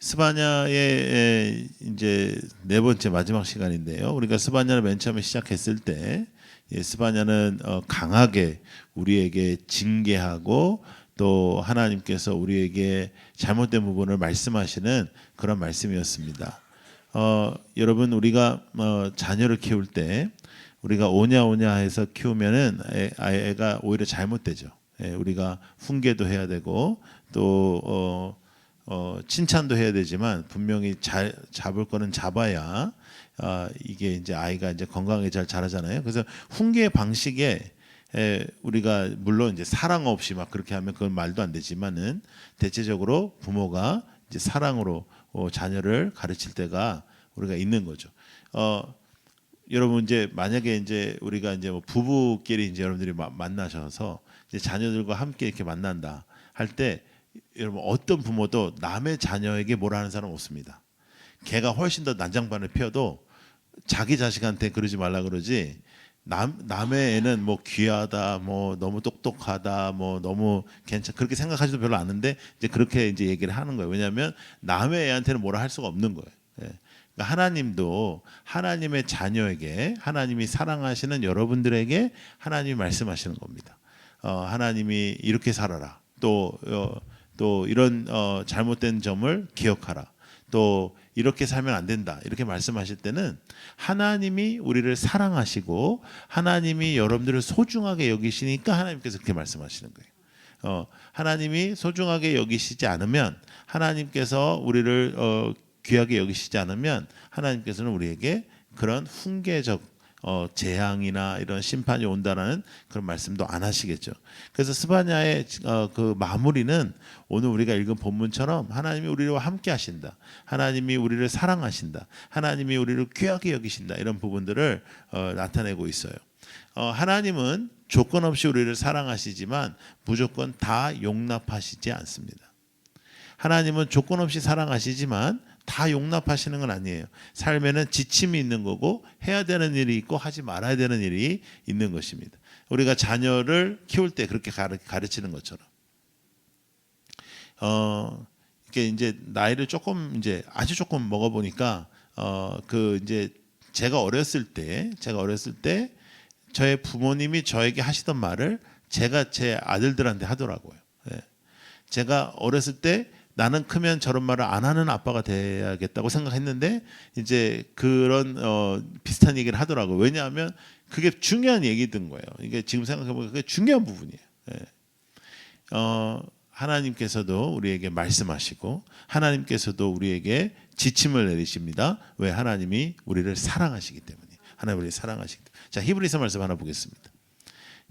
스바냐의 이제 네 번째 마지막 시간인데요. 우리가 스바냐를 맨 처음에 시작했을 때 스바냐는 강하게 우리에게 징계하고 또 하나님께서 우리에게 잘못된 부분을 말씀하시는 그런 말씀이었습니다. 여러분 우리가 자녀를 키울 때 우리가 오냐 오냐 해서 키우면은 애가 오히려 잘못되죠. 우리가 훈계도 해야 되고 또 칭찬도 해야 되지만 분명히 잘 잡을 거는 잡아야 이게 이제 아이가 이제 건강하게 잘 자라잖아요. 그래서 훈계 방식에 우리가 물론 이제 사랑 없이 막 그렇게 하면 그건 말도 안 되지만은 대체적으로 부모가 이제 사랑으로 자녀를 가르칠 때가 우리가 있는 거죠. 여러분 이제 만약에 이제 우리가 이제 뭐 부부끼리 이제 여러분들이 만나셔서 이제 자녀들과 함께 이렇게 만난다 할 때 여러분 어떤 부모도 남의 자녀에게 뭐라 하는 사람 없습니다. 걔가 훨씬 더 난장판을 펴도 자기 자식한테 그러지 말라 그러지. 남의 애는 뭐 귀하다, 뭐 너무 똑똑하다, 뭐 너무 그렇게 생각하지도 별로 않는데 이제 그렇게 이제 얘기를 하는 거예요. 왜냐하면 남의 애한테는 뭐라 할 수가 없는 거예요. 그러니까 하나님도 하나님의 자녀에게 하나님이 사랑하시는 여러분들에게 하나님이 말씀하시는 겁니다. 하나님이 이렇게 살아라. 또 이런 잘못된 점을 기억하라. 또 이렇게 살면 안 된다. 이렇게 말씀하실 때는 하나님이 우리를 사랑하시고 하나님이 여러분들을 소중하게 여기시니까 하나님께서 그렇게 말씀하시는 거예요. 하나님이 소중하게 여기시지 않으면 하나님께서 우리를 귀하게 여기시지 않으면 하나님께서는 우리에게 그런 훈계적 재앙이나 이런 심판이 온다라는 그런 말씀도 안 하시겠죠. 그래서 스바냐의 그 마무리는 오늘 우리가 읽은 본문처럼 하나님이 우리와 함께 하신다. 하나님이 우리를 사랑하신다. 하나님이 우리를 귀하게 여기신다. 이런 부분들을 나타내고 있어요. 하나님은 조건 없이 우리를 사랑하시지만 무조건 다 용납하시지 않습니다. 하나님은 조건 없이 사랑하시지만 다 용납하시는 건 아니에요. 삶에는 지침이 있는 거고 해야 되는 일이 있고 하지 말아야 되는 일이 있는 것입니다. 우리가 자녀를 키울 때 그렇게 가르치는 것처럼 이게 이제 나이를 조금 이제 아주 조금 먹어 보니까 그 이제 제가 어렸을 때 저의 부모님이 저에게 하시던 말을 제가 제 아들들한테 하더라고요. 제가 어렸을 때 나는 크면 저런 말을 안 하는 아빠가 돼야겠다고 생각했는데 이제 그런 비슷한 얘기를 하더라고요. 왜냐하면 그게 중요한 얘기든 거예요. 이게 지금 생각해보면 그게 중요한 부분이에요. 하나님께서도 우리에게 말씀하시고 하나님께서도 우리에게 지침을 내리십니다. 왜? 하나님이 우리를 사랑하시기 때문에. 하나님 우리를 사랑하시기 때문에. 자, 히브리서 말씀 하나 보겠습니다.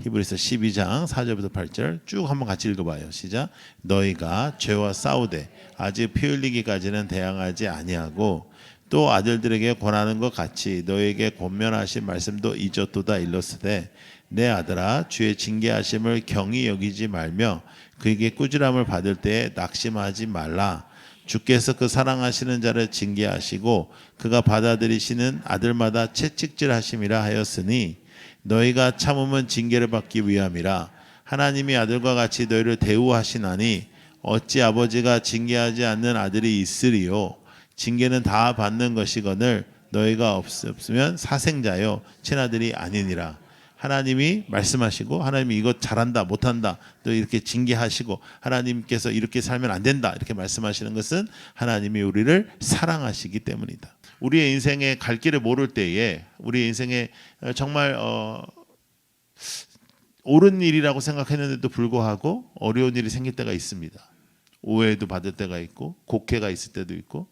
히브리서 12장 4절부터 8절 쭉 한번 같이 읽어봐요. 시작. 너희가 죄와 싸우되 아직 피 흘리기까지는 대항하지 아니하고 또 아들들에게 권하는 것 같이 너희에게 권면하신 말씀도 잊었도다 일렀으되 내 아들아 주의 징계하심을 경히 여기지 말며 그에게 꾸지람을 받을 때에 낙심하지 말라. 주께서 그 사랑하시는 자를 징계하시고 그가 받아들이시는 아들마다 채찍질하심이라 하였으니 너희가 참으면 징계를 받기 위함이라. 하나님이 아들과 같이 너희를 대우하시나니 어찌 아버지가 징계하지 않는 아들이 있으리요. 징계는 다 받는 것이거늘 너희가 없으면 사생자요 친아들이 아니니라. 하나님이 말씀하시고 하나님이 이것 잘한다 못한다 또 이렇게 징계하시고 하나님께서 이렇게 살면 안 된다 이렇게 말씀하시는 것은 하나님이 우리를 사랑하시기 때문이다. 우리의 인생의 갈 길을 모를 때에 우리의 인생에 정말 옳은 일이라고 생각했는데도 불구하고 어려운 일이 생길 때가 있습니다. 오해도 받을 때가 있고 곡해가 있을 때도 있고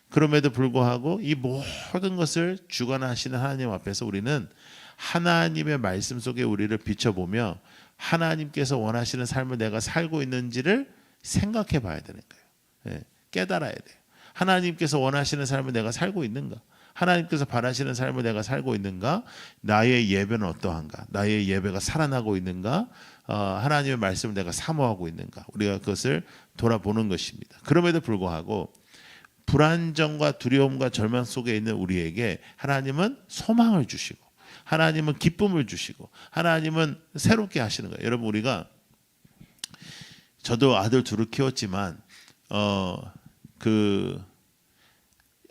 그럼에도 불구하고 이 모든 것을 주관하시는 하나님 앞에서 우리는 하나님의 말씀 속에 우리를 비춰보며 하나님께서 원하시는 삶을 내가 살고 있는지를 생각해 봐야 되는 거예요. 깨달아야 돼요. 하나님께서 원하시는 삶을 내가 살고 있는가? 하나님께서 바라시는 삶을 내가 살고 있는가? 나의 예배는 어떠한가? 나의 예배가 살아나고 있는가? 하나님의 말씀을 내가 사모하고 있는가? 우리가 그것을 돌아보는 것입니다. 그럼에도 불구하고 불안정과 두려움과 절망 속에 있는 우리에게 하나님은 소망을 주시고 하나님은 기쁨을 주시고 하나님은 새롭게 하시는 거예요. 여러분 우리가 저도 아들 둘을 키웠지만 그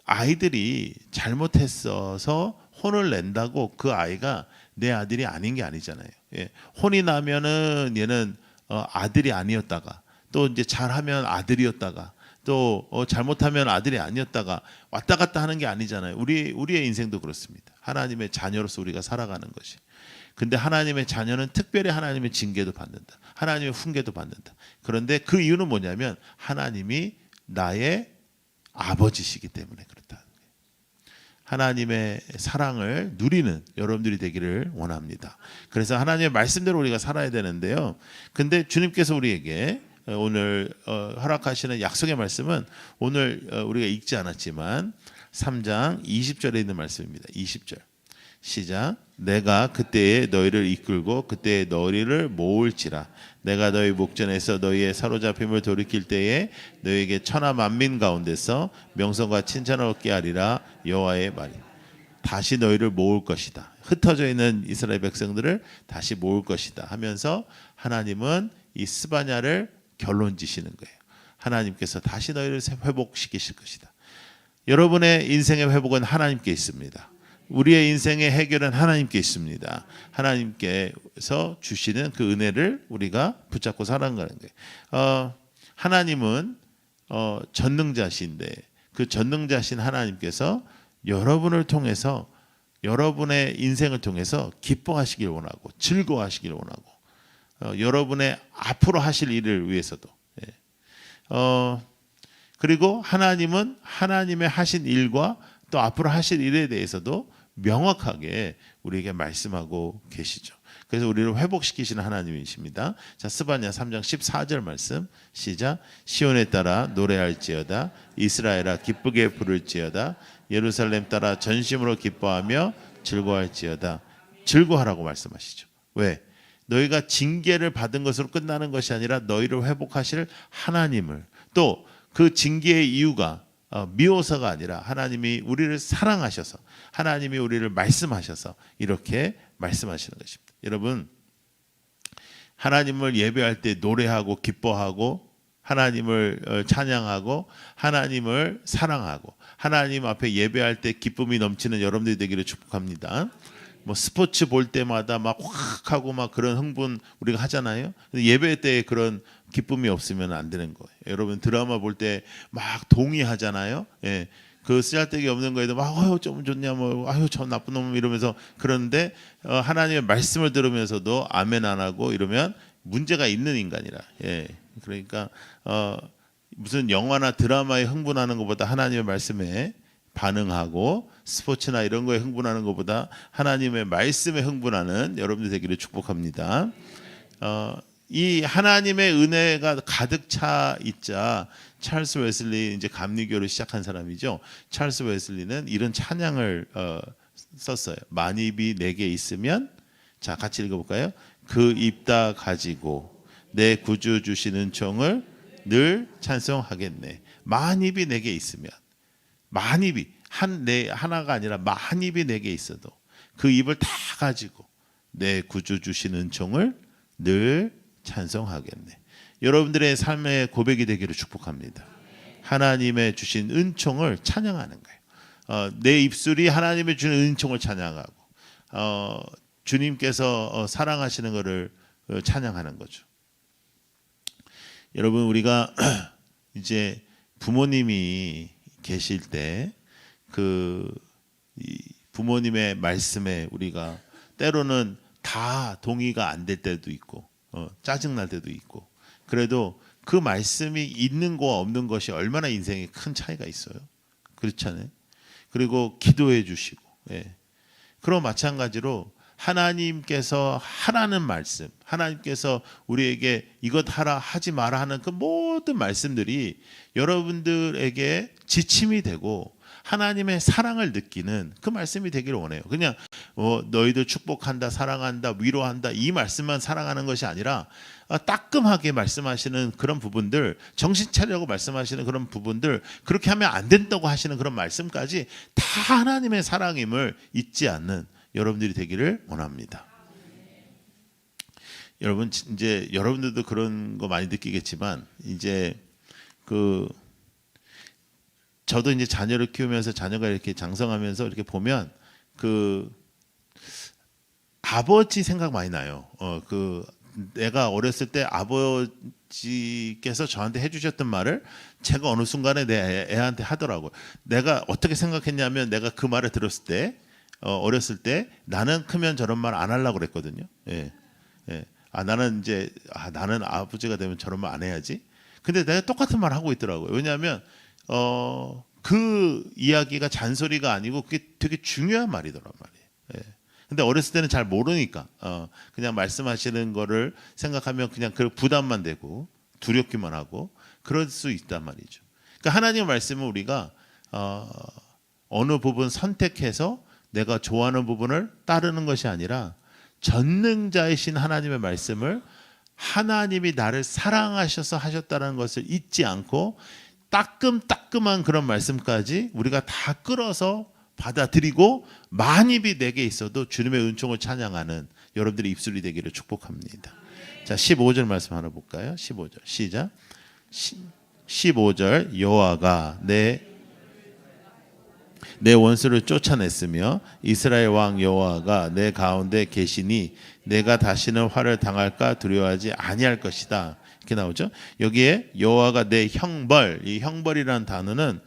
아이들이 잘못했어서 혼을 낸다고 그 아이가 내 아들이 아닌 게 아니잖아요. 예. 혼이 나면은 얘는 아들이 아니었다가 또 이제 잘하면 아들이었다가 또 잘못하면 아들이 아니었다가 왔다 갔다 하는 게 아니잖아요. 우리의 인생도 그렇습니다. 하나님의 자녀로서 우리가 살아가는 것이. 근데 하나님의 자녀는 특별히 하나님의 징계도 받는다. 하나님의 훈계도 받는다. 그런데 그 이유는 뭐냐면 하나님이 나의 아버지시기 때문에 그렇다. 하나님의 사랑을 누리는 여러분들이 되기를 원합니다. 그래서 하나님의 말씀대로 우리가 살아야 되는데요. 근데 주님께서 우리에게 오늘 허락하시는 약속의 말씀은 오늘 우리가 읽지 않았지만 3장 20절에 있는 말씀입니다. 20절 시작. 내가 그때에 너희를 이끌고 그때에 너희를 모을지라. 내가 너희 목전에서 너희의 사로잡힘을 돌이킬 때에 너희에게 천하 만민 가운데서 명성과 칭찬을 얻게 하리라. 여호와의 말이. 다시 너희를 모을 것이다. 흩어져 있는 이스라엘 백성들을 다시 모을 것이다 하면서 하나님은 이 스바냐를 결론 지시는 거예요. 하나님께서 다시 너희를 회복시키실 것이다. 여러분의 인생의 회복은 하나님께 있습니다. 우리의 인생의 해결은 하나님께 있습니다. 하나님께서 주시는 그 은혜를 우리가 붙잡고 살아가는 거예요. 하나님은 전능자신데 그 전능자신 하나님께서 여러분을 통해서 여러분의 인생을 통해서 기뻐하시길 원하고 즐거워하시길 원하고 여러분의 앞으로 하실 일을 위해서도 그리고 하나님은 하나님의 하신 일과 또 앞으로 하실 일에 대해서도 명확하게 우리에게 말씀하고 계시죠. 그래서 우리를 회복시키시는 하나님이십니다. 자, 스바냐 3장 14절 말씀 시작. 시온에 따라 노래할지어다. 이스라엘아 기쁘게 부를지어다. 예루살렘 따라 전심으로 기뻐하며 즐거워할지어다. 즐거워하라고 말씀하시죠. 왜? 너희가 징계를 받은 것으로 끝나는 것이 아니라 너희를 회복하실 하나님을 또 그 징계의 이유가 미워서가 아니라 하나님이 우리를 사랑하셔서 하나님이 우리를 말씀하셔서 이렇게 말씀하시는 것입니다. 여러분 하나님을 예배할 때 노래하고 기뻐하고 하나님을 찬양하고 하나님을 사랑하고 하나님 앞에 예배할 때 기쁨이 넘치는 여러분들이 되기를 축복합니다. 뭐 스포츠 볼 때마다 막 확 하고 막 그런 흥분 우리가 하잖아요. 근데 예배 때 그런 기쁨이 없으면 안 되는 거예요. 여러분 드라마 볼 때 막 동의하잖아요. 예. 그 쓰잘데기 없는 거에도 막 아유 좀 좋냐 뭐 아유 저 나쁜 놈 이러면서 그러는데 하나님의 말씀을 들으면서도 아멘 안 하고 이러면 문제가 있는 인간이라. 예. 그러니까 무슨 영화나 드라마에 흥분하는 것보다 하나님의 말씀에 반응하고 스포츠나 이런 거에 흥분하는 것보다 하나님의 말씀에 흥분하는 여러분들 되기를 축복합니다. 이 하나님의 은혜가 가득 차 있자 찰스 웨슬리 이제 감리교를 시작한 사람이죠. 찰스 웨슬리는 이런 찬양을 썼어요. 만입이 내게 있으면 자 같이 읽어볼까요? 그 입 다 가지고 내 구주 주신 은총을 늘 찬송하겠네. 만입이 내게 있으면 만입이 하나가 아니라 만입이 내게 있어도 그 입을 다 가지고 내 구주 주신 은총을 늘 찬송하겠네. 여러분들의 삶의 고백이 되기를 축복합니다. 하나님의 주신 은총을 찬양하는 거예요. 내 입술이 하나님의 주신 은총을 찬양하고 주님께서 사랑하시는 것을 찬양하는 거죠. 여러분 우리가 이제 부모님이 계실 때 그 부모님의 말씀에 우리가 때로는 다 동의가 안 될 때도 있고 짜증 날 때도 있고 그래도 그 말씀이 있는 거와 없는 것이 얼마나 인생에 큰 차이가 있어요. 그렇잖아요. 그리고 기도해 주시고 그럼 마찬가지로 하나님께서 하라는 말씀 하나님께서 우리에게 이것 하라 하지 마라 하는 그 모든 말씀들이 여러분들에게 지침이 되고 하나님의 사랑을 느끼는 그 말씀이 되기를 원해요. 그냥 너희들 축복한다 사랑한다 위로한다 이 말씀만 사랑하는 것이 아니라 따끔하게 말씀하시는 그런 부분들 정신 차리라고 말씀하시는 그런 부분들 그렇게 하면 안 된다고 하시는 그런 말씀까지 다 하나님의 사랑임을 잊지 않는 여러분들이 되기를 원합니다. 여러분 이제 여러분들도 그런 거 많이 느끼겠지만 이제 그 저도 이제 자녀를 키우면서 자녀가 이렇게 장성하면서 이렇게 보면 그 아버지 생각 많이 나요. 그 내가 어렸을 때 아버지께서 저한테 해주셨던 말을 제가 어느 순간에 내 애한테 하더라고요. 내가 어떻게 생각했냐면 내가 그 말을 들었을 때 어렸을 때 나는 크면 저런 말 안 하려고 그랬거든요. 예. 예. 나는 이제 나는 아버지가 되면 저런 말 안 해야지. 근데 내가 똑같은 말 하고 있더라고요. 왜냐하면 그 이야기가 잔소리가 아니고 그게 되게 중요한 말이더란 말이에요. 예. 근데 어렸을 때는 잘 모르니까 그냥 말씀하시는 거를 생각하면 그냥 그 부담만 되고 두렵기만 하고 그럴 수 있단 말이죠. 그러니까 하나님의 말씀은 우리가 어느 부분 선택해서 내가 좋아하는 부분을 따르는 것이 아니라 전능자이신 하나님의 말씀을 하나님이 나를 사랑하셔서 하셨다는 것을 잊지 않고 따끔따끔한 그런 말씀까지 우리가 다 끌어서 받아들이고 만입이 내게 있어도 주님의 은총을 찬양하는 여러분들의 입술이 되기를 축복합니다. 자, 15절 말씀 하나 볼까요? 15절 시작. 15절 여호와가 내 원수를 쫓아냈으며 이스라엘 왕 여호와가 내 가운데 계시니 내가 다시는 화를 당할까 두려워하지 아니할 것이다. 이렇게 나오죠. 여기에 여호와가 내 형벌, 이 형벌이라는 단어는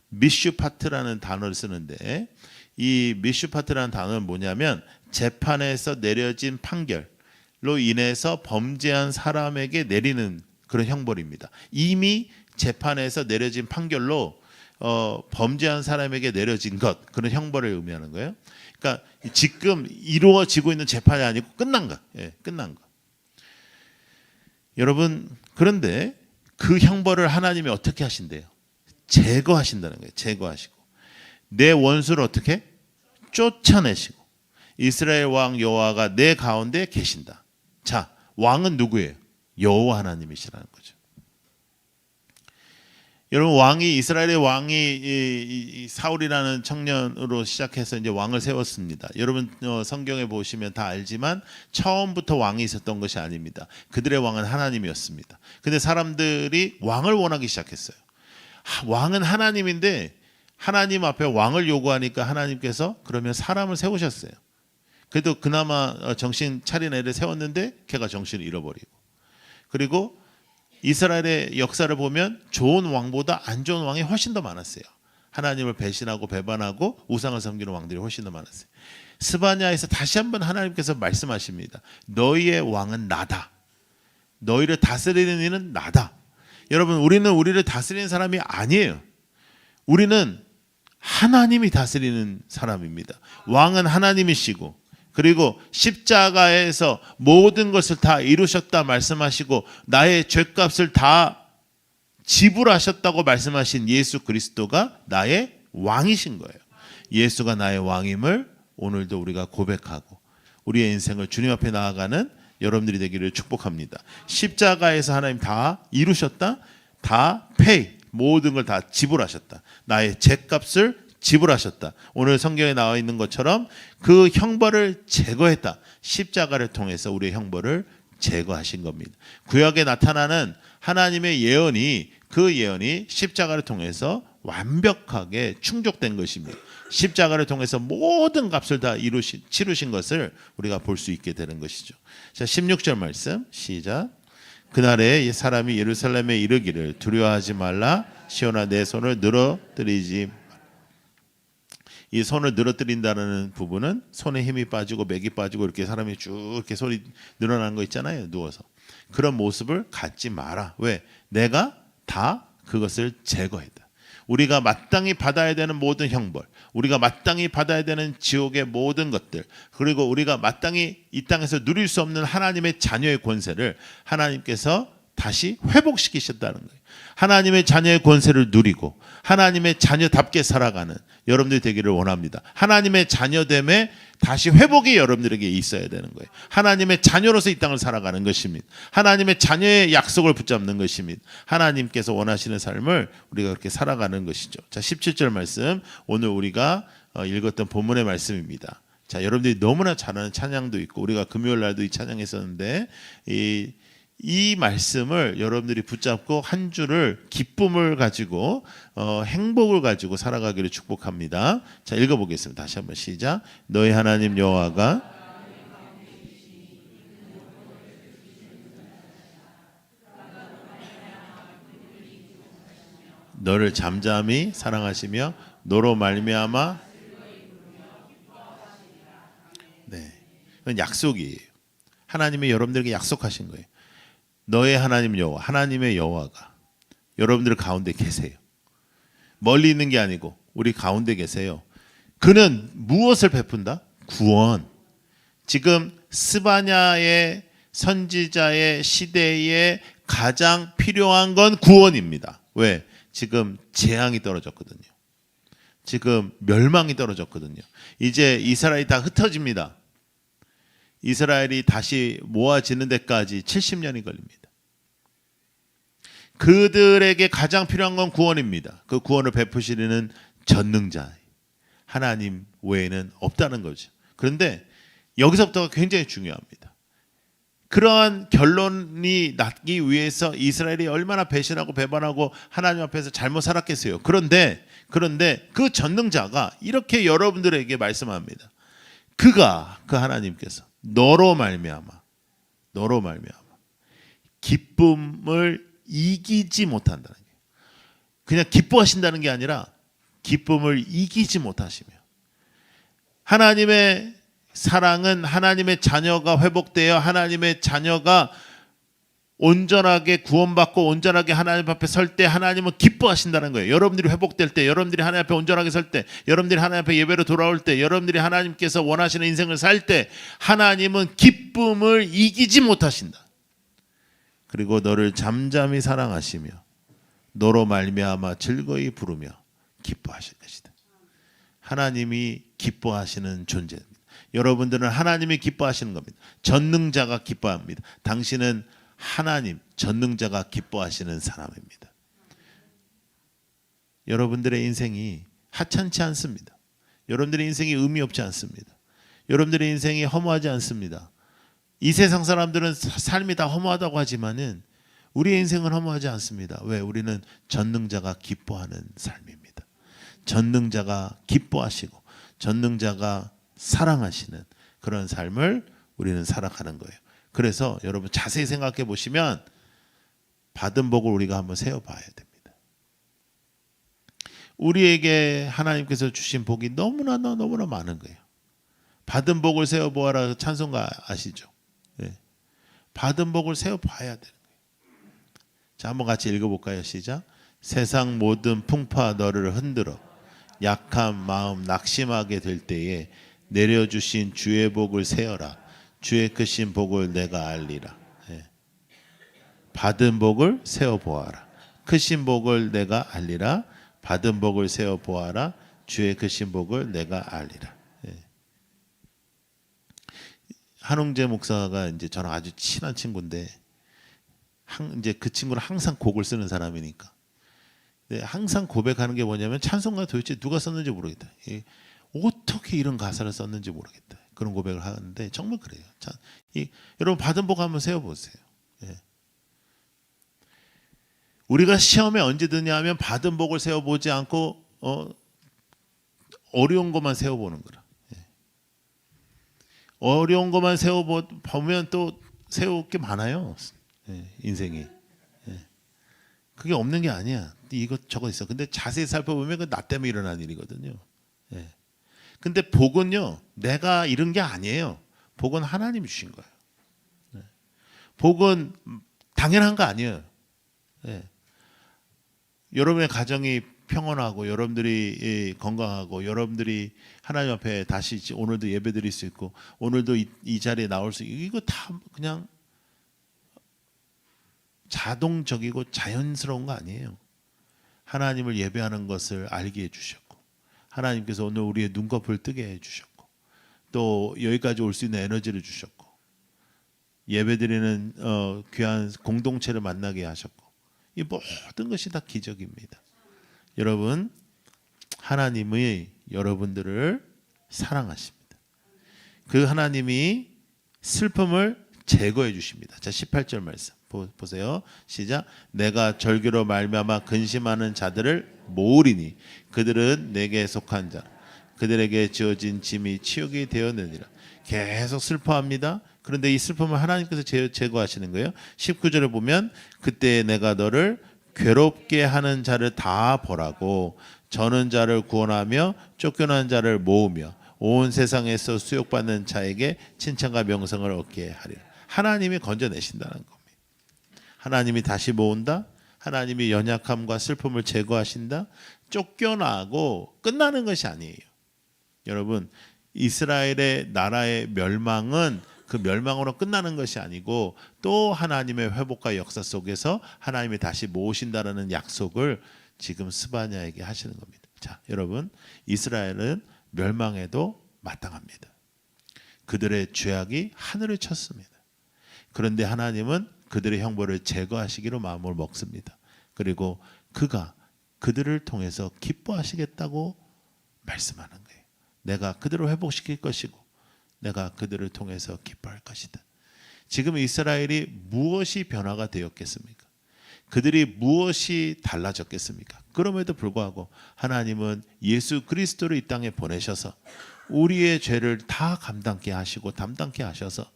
미슈파트라는 단어를 쓰는데 이 미슈파트라는 단어는 뭐냐면 재판에서 내려진 판결로 인해서 범죄한 사람에게 내리는 그런 형벌입니다. 이미 재판에서 내려진 판결로 범죄한 사람에게 내려진 것, 그런 형벌을 의미하는 거예요. 그러니까 지금 이루어지고 있는 재판이 아니고 끝난 것, 끝난 것. 여러분, 그런데 그 형벌을 하나님이 어떻게 하신대요? 제거하신다는 거예요. 제거하시고 내 원수를 어떻게? 쫓아내시고 이스라엘 왕 여호와가 내 가운데 계신다. 자, 왕은 누구예요? 여호와 하나님이시라는 거죠. 여러분, 왕이 이스라엘의 왕이 이 사울이라는 청년으로 시작해서 이제 왕을 세웠습니다. 여러분 성경에 보시면 다 알지만 처음부터 왕이 있었던 것이 아닙니다. 그들의 왕은 하나님이었습니다. 근데 사람들이 왕을 원하기 시작했어요. 왕은 하나님인데 하나님 앞에 왕을 요구하니까 하나님께서 그러면 사람을 세우셨어요. 그래도 그나마 정신 차린 애를 세웠는데 걔가 정신을 잃어버리고, 그리고 이스라엘의 역사를 보면 좋은 왕보다 안 좋은 왕이 훨씬 더 많았어요. 하나님을 배신하고 배반하고 우상을 섬기는 왕들이 훨씬 더 많았어요. 스바냐에서 다시 한번 하나님께서 말씀하십니다. 너희의 왕은 나다. 너희를 다스리는 이는 나다. 여러분, 우리는 우리를 다스리는 사람이 아니에요. 우리는 하나님이 다스리는 사람입니다. 왕은 하나님이시고, 그리고 십자가에서 모든 것을 다 이루셨다 말씀하시고 나의 죗값을 다 지불하셨다고 말씀하신 예수 그리스도가 나의 왕이신 거예요. 예수가 나의 왕임을 오늘도 우리가 고백하고 우리의 인생을 주님 앞에 나아가는 여러분들이 되기를 축복합니다. 십자가에서 하나님 다 이루셨다, 다 페이, 모든 걸 다 지불하셨다. 나의 죗값을 지불하셨다. 오늘 성경에 나와 있는 것처럼 그 형벌을 제거했다. 십자가를 통해서 우리의 형벌을 제거하신 겁니다. 구약에 나타나는 하나님의 예언이, 그 예언이 십자가를 통해서 완벽하게 충족된 것입니다. 십자가를 통해서 모든 값을 다 치르신 것을 우리가 볼 수 있게 되는 것이죠. 자, 16절 말씀 시작. 그날에 사람이 예루살렘에 이르기를 두려워하지 말라. 시온아 내 손을 늘어뜨리지 말라. 이 손을 늘어뜨린다는 부분은 손에 힘이 빠지고 맥이 빠지고 이렇게 사람이 쭉 이렇게 손이 늘어나는 거 있잖아요. 누워서. 그런 모습을 갖지 마라. 왜? 내가 다 그것을 제거했다. 우리가 마땅히 받아야 되는 모든 형벌, 우리가 마땅히 받아야 되는 지옥의 모든 것들, 그리고 우리가 마땅히 이 땅에서 누릴 수 없는 하나님의 자녀의 권세를 하나님께서 다시 회복시키셨다는 거예요. 하나님의 자녀의 권세를 누리고 하나님의 자녀답게 살아가는 여러분들이 되기를 원합니다. 하나님의 자녀됨에 다시 회복이 여러분들에게 있어야 되는 거예요. 하나님의 자녀로서 이 땅을 살아가는 것입니다. 하나님의 자녀의 약속을 붙잡는 것입니다. 하나님께서 원하시는 삶을 우리가 그렇게 살아가는 것이죠. 자, 17절 말씀, 오늘 우리가 읽었던 본문의 말씀입니다. 자, 여러분들이 너무나 잘 아는 찬양도 있고 우리가 금요일 날도 이 찬양했었는데 이 말씀을 여러분들이 붙잡고 한 주를 기쁨을 가지고 행복을 가지고 살아가기를 축복합니다. 자, 읽어보겠습니다. 다시 한번 시작. 너희 하나님 여호와가 너를 잠잠히 사랑하시며 너로 말미암아 네, 그건 약속이에요. 하나님이 여러분들에게 약속하신 거예요. 너의 하나님 여호와, 하나님의 여호와가 여러분들 가운데 계세요. 멀리 있는 게 아니고 우리 가운데 계세요. 그는 무엇을 베푼다? 구원. 지금 스바냐의 선지자의 시대에 가장 필요한 건 구원입니다. 왜? 지금 재앙이 떨어졌거든요. 지금 멸망이 떨어졌거든요. 이제 이스라엘이 다 흩어집니다. 이스라엘이 다시 모아지는 데까지 70년이 걸립니다. 그들에게 가장 필요한 건 구원입니다. 그 구원을 베푸시는 전능자 하나님 외에는 없다는 거죠. 그런데 여기서부터가 굉장히 중요합니다. 그러한 결론이 났기 위해서 이스라엘이 얼마나 배신하고 배반하고 하나님 앞에서 잘못 살았겠어요. 그런데 그 전능자가 이렇게 여러분들에게 말씀합니다. 그가 그 하나님께서 너로 말미암아 기쁨을 이기지 못한다는 거예요. 그냥 기뻐하신다는 게 아니라 기쁨을 이기지 못하시며 하나님의 사랑은 하나님의 자녀가 회복되어 하나님의 자녀가 온전하게 구원받고 온전하게 하나님 앞에 설 때 하나님은 기뻐하신다는 거예요. 여러분들이 회복될 때, 여러분들이 하나님 앞에 온전하게 설 때, 여러분들이 하나님 앞에 예배로 돌아올 때, 여러분들이 하나님께서 원하시는 인생을 살 때 하나님은 기쁨을 이기지 못하신다. 그리고 너를 잠잠히 사랑하시며 너로 말미암아 즐거이 부르며 기뻐하실 것이다. 하나님이 기뻐하시는 존재입니다. 여러분들은 하나님이 기뻐하시는 겁니다. 전능자가 기뻐합니다. 당신은 하나님, 전능자가 기뻐하시는 사람입니다. 여러분들의 인생이 하찮지 않습니다. 여러분들의 인생이 의미 없지 않습니다. 여러분들의 인생이 허무하지 않습니다. 이 세상 사람들은 삶이 다 허무하다고 하지만은 우리의 인생은 허무하지 않습니다. 왜? 우리는 전능자가 기뻐하는 삶입니다. 전능자가 기뻐하시고 전능자가 사랑하시는 그런 삶을 우리는 살아가는 거예요. 그래서 여러분 자세히 생각해 보시면 받은 복을 우리가 한번 세어봐야 됩니다. 우리에게 하나님께서 주신 복이 너무나 많은 거예요. 받은 복을 세어보아라 찬송가 아시죠? 네. 받은 복을 세어봐야 되는 거예요. 자, 한번 같이 읽어볼까요? 시작. 세상 모든 풍파 너를 흔들어 약한 마음 낙심하게 될 때에 내려주신 주의 복을 세어라. 주의 크신 복을 내가 알리라. 예. 받은 복을 세어보아라. 크신 복을 내가 알리라. 받은 복을 세어보아라. 주의 크신 복을 내가 알리라. 예. 한웅재 목사가 이제 저랑 아주 친한 친구인데 이제 그 친구는 항상 곡을 쓰는 사람이니까. 근데 항상 고백하는 게 뭐냐면 찬송가 도대체 누가 썼는지 모르겠다. 어떻게 이런 가사를 썼는지 모르겠다. 그런 고백을 하는데 정말 그래요. 자, 여러분 받은 복 한번 세어보세요. 예. 우리가 시험에 언제 드냐 하면 받은 복을 세어보지 않고 어려운 것만 세어보는 거라. 예. 어려운 것만 세어보면 또 세울 게 많아요. 예, 인생이. 예. 그게 없는 게 아니야. 이것저것 있어. 근데 자세히 살펴보면 그 나 때문에 일어난 일이거든요. 예. 근데 복은요, 내가 이룬 게 아니에요. 복은 하나님이 주신 거예요. 네. 복은 당연한 거 아니에요. 네. 여러분의 가정이 평온하고 여러분들이 건강하고 여러분들이 하나님 앞에 다시 오늘도 예배 드릴 수 있고 오늘도 이 자리에 나올 수 있고 이거 다 그냥 자동적이고 자연스러운 거 아니에요. 하나님을 예배하는 것을 알게 해주셨고 하나님께서 오늘 우리의 눈꺼풀 뜨게 해주셨고 또 여기까지 올 수 있는 에너지를 주셨고 예배드리는 귀한 공동체를 만나게 하셨고 이 모든 것이 다 기적입니다. 여러분 하나님이 여러분들을 사랑하십니다. 그 하나님이 슬픔을 제거해 주십니다. 자 18절 말씀 보세요. 시작. 내가 절규로 말미암아 근심하는 자들을 모으리니 그들은 내게 속한 자. 그들에게 지어진 짐이 치욕이 되었느니라. 계속 슬퍼합니다. 그런데 이 슬픔을 하나님께서 제거하시는 거예요. 19절에 보면 그때 내가 너를 괴롭게 하는 자를 다 보라고 저는 자를 구원하며 쫓겨난 자를 모으며 온 세상에서 수욕받는 자에게 칭찬과 명성을 얻게 하리라. 하나님이 건져내신다는 겁니다. 하나님이 다시 모은다. 하나님이 연약함과 슬픔을 제거하신다. 쫓겨나고 끝나는 것이 아니에요. 여러분, 이스라엘의 나라의 멸망은 그 멸망으로 끝나는 것이 아니고 또 하나님의 회복과 역사 속에서 하나님이 다시 모으신다라는 약속을 지금 스바냐에게 하시는 겁니다. 자, 여러분, 이스라엘은 멸망에도 마땅합니다. 그들의 죄악이 하늘을 쳤습니다. 그런데 하나님은 그들의 형벌을 제거하시기로 마음을 먹습니다. 그리고 그가 그들을 통해서 기뻐하시겠다고 말씀하는 거예요. 내가 그들을 회복시킬 것이고 내가 그들을 통해서 기뻐할 것이다. 지금 이스라엘이 무엇이 변화가 되었겠습니까? 그들이 무엇이 달라졌겠습니까? 그럼에도 불구하고 하나님은 예수 그리스도를 이 땅에 보내셔서 우리의 죄를 다 감당케 하시고 담당케 하셔서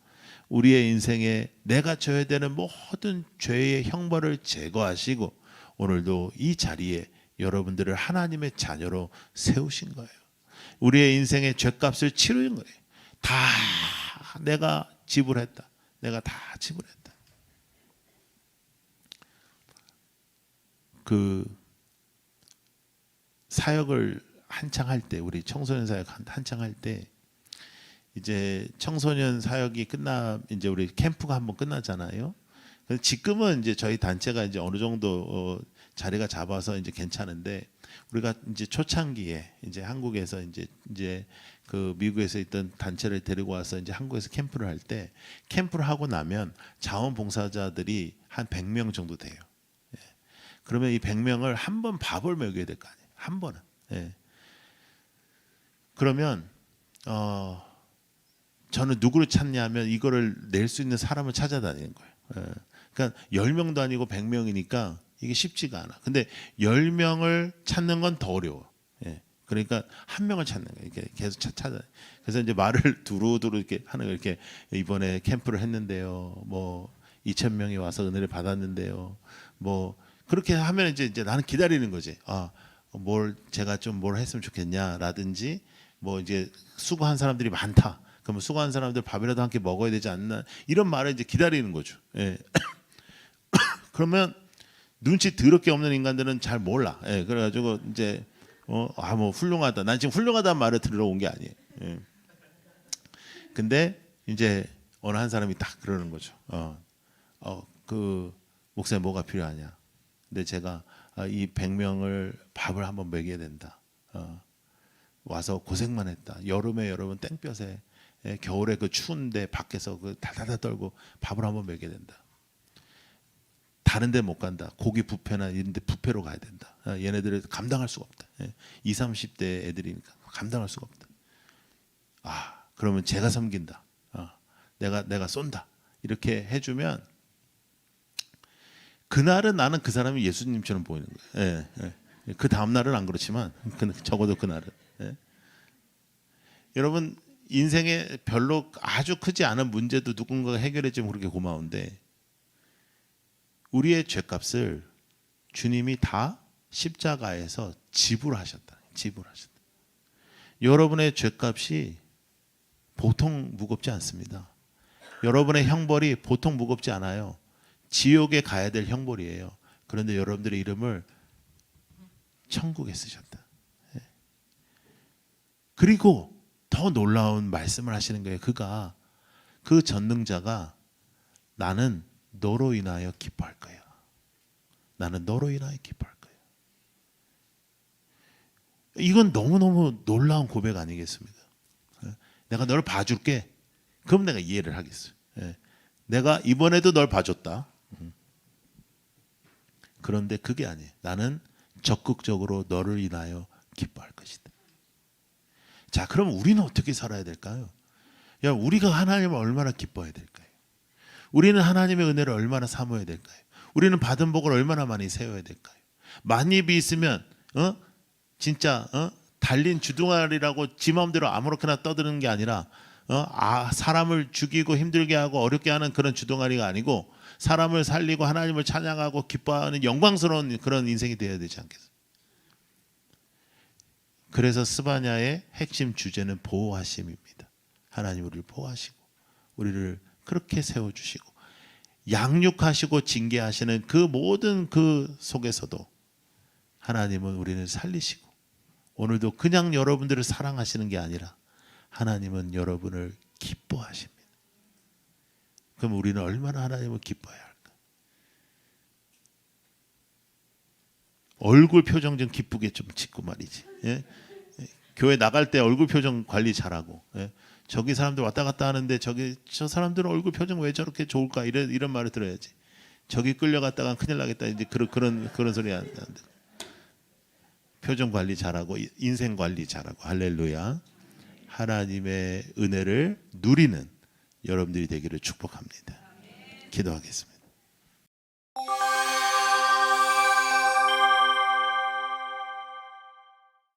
우리의 인생에 내가 져야 되는 모든 죄의 형벌을 제거하시고 오늘도 이 자리에 여러분들을 하나님의 자녀로 세우신 거예요. 우리의 인생의 죄값을 치르는 거예요. 다 내가 지불했다. 내가 다 지불했다. 그 사역을 한창 할 때, 우리 청소년 사역 한창 할 때 이제 청소년 사역이 이제 우리 캠프가 한번 끝나잖아요. 지금은 이제 저희 단체가 이제 어느 정도 자리가 잡아서 이제 괜찮은데 우리가 이제 초창기에 이제 한국에서 이제 그 미국에서 있던 단체를 데리고 와서 이제 한국에서 캠프를 할 때 캠프를 하고 나면 자원봉사자들이 한 100명 정도 돼요. 예. 그러면 이 100명을 한 번 밥을 먹여야 될 거 아니에요. 한 번은. 예. 그러면 저는 누구를 찾냐면 이거를 낼 수 있는 사람을 찾아다니는 거예요. 예. 그러니까 10명도 아니고 100명이니까 이게 쉽지가 않아. 근데 10명을 찾는 건 더 어려워. 예. 그러니까 한 명을 찾는 거예요. 이렇게 계속 찾아. 그래서 이제 말을 두루두루 이렇게 하는 거예요. 이렇게 이번에 캠프를 했는데요. 뭐 2,000명이 와서 은혜를 받았는데요. 뭐 그렇게 하면 이제 나는 기다리는 거지. 제가 좀 뭘 했으면 좋겠냐라든지 뭐 이제 수고한 사람들이 많다. 그러면 수고한 사람들 밥이라도 함께 먹어야 되지 않나 이런 말을 이제 기다리는 거죠. 예. 그러면 눈치 더럽게 없는 인간들은 잘 몰라. 예. 그래가지고 이제 뭐 훌륭하다. 난 지금 훌륭하다는 말을 들으러 온 게 아니에요. 예. 근데 이제 어느 한 사람이 딱 그러는 거죠. 그 목사님 뭐가 필요하냐? 근데 제가 이 100명을 밥을 한번 먹여야 된다. 와서 고생만 했다. 여름에 여러분 땡볕에 겨울에 그 추운데 밖에서 그 달달달 떨고 밥을 한번 먹여야 된다. 다른 데 못 간다. 고기 뷔페나 이런 데 뷔페로 가야 된다. 얘네들을 감당할 수가 없다. 20, 30대 애들이니까 감당할 수가 없다. 그러면 제가 섬긴다. 내가 쏜다. 이렇게 해주면 그날은 나는 그 사람이 예수님처럼 보이는 거예요. 그 다음 날은 안 그렇지만 적어도 그날은. 여러분 인생에 별로 아주 크지 않은 문제도 누군가가 해결해 주면 그렇게 고마운데 우리의 죄값을 주님이 다 십자가에서 지불하셨다. 여러분의 죄값이 보통 무겁지 않습니다. 여러분의 형벌이 보통 무겁지 않아요. 지옥에 가야 될 형벌이에요. 그런데 여러분들의 이름을 천국에 쓰셨다. 그리고 더 놀라운 말씀을 하시는 거예요. 그 전능자가 나는 너로 인하여 기뻐할 거야. 나는 너로 인하여 기뻐할 거야. 이건 너무너무 놀라운 고백 아니겠습니까? 내가 너를 봐줄게. 그럼 내가 이해를 하겠어요. 내가 이번에도 널 봐줬다. 그런데 그게 아니에요. 나는 적극적으로 너를 인하여 기뻐할 것이다. 자, 그럼 우리는 어떻게 살아야 될까요? 우리가 하나님을 얼마나 기뻐해야 될까요? 우리는 하나님의 은혜를 얼마나 사모해야 될까요? 우리는 받은 복을 얼마나 많이 세워야 될까요? 만입이 있으면 진짜 달린 주둥아리라고 지 마음대로 아무렇게나 떠드는 게 아니라 사람을 죽이고 힘들게 하고 어렵게 하는 그런 주둥아리가 아니고 사람을 살리고 하나님을 찬양하고 기뻐하는 영광스러운 그런 인생이 되어야 되지 않겠어요? 그래서 스바냐의 핵심 주제는 보호하심입니다. 하나님 우리를 보호하시고 우리를 그렇게 세워주시고 양육하시고 징계하시는 그 모든 그 속에서도 하나님은 우리를 살리시고 오늘도 그냥 여러분들을 사랑하시는 게 아니라 하나님은 여러분을 기뻐하십니다. 그럼 우리는 얼마나 하나님을 기뻐해야 할까? 얼굴 표정 좀 기쁘게 좀 짓고 말이지. 예? 교회 나갈 때 얼굴 표정 관리 잘하고. 예? 저기 사람들 왔다 갔다 하는데 저 사람들은 얼굴 표정 왜 저렇게 좋을까? 이런 말을 들어야지. 저기 끌려갔다가 큰일 나겠다. 이제 그런 소리 안 돼. 표정 관리 잘하고 인생 관리 잘하고 할렐루야. 하나님의 은혜를 누리는 여러분들이 되기를 축복합니다. 기도하겠습니다.